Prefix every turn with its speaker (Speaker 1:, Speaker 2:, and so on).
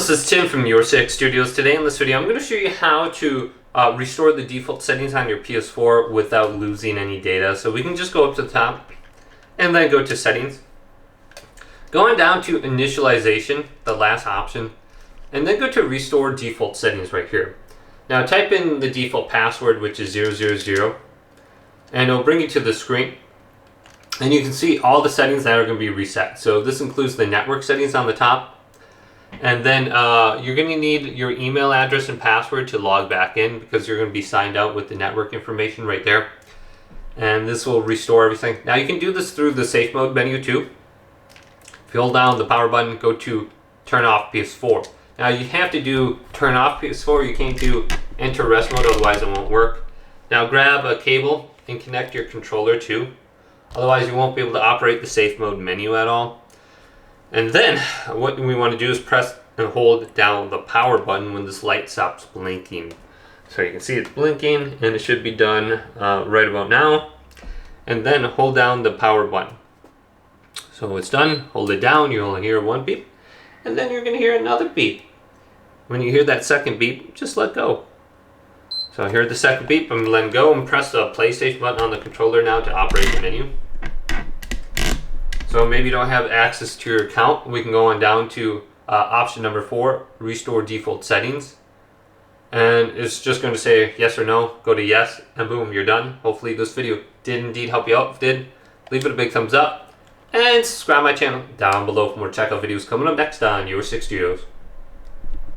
Speaker 1: this is Tim from Your Six Studios. Today in this video I'm going to show you how to restore the default settings on your PS4 without losing any data. So we can just go up to the top and then go to settings. Going down to initialization, the last option, and then go to restore default settings right here. Now type in the default password, which is 000, and it'll bring you to the screen. And you can see all the settings that are going to be reset. So this includes the network settings on the top. And then you're going to need your email address and password to log back in because you're going to be signed out with the network information right there. And this will restore everything. Now you can do this through the safe mode menu too. If you hold down the power button, go to turn off PS4. Now you have to do turn off PS4. You can't do enter rest mode, otherwise it won't work. Now grab a cable and connect your controller too. Otherwise you won't be able to operate the safe mode menu at all. And then what we want to do is press and hold down the power button when this light stops blinking. So you can see it's blinking and it should be done right about now. And then hold down the power button. So it's done, hold it down, you'll hear one beep. And then you're going to hear another beep. When you hear that second beep, just let go. So I heard the second beep, I'm letting go and press the PlayStation button on the controller now to operate the menu. So maybe you don't have access to your account. We can go on down to option number 4, restore default settings. And it's just going to say yes or no. Go to yes and boom, you're done. Hopefully this video did indeed help you out. If it did, leave it a big thumbs up and subscribe my channel down below for more checkout videos coming up next on Your Six Studios.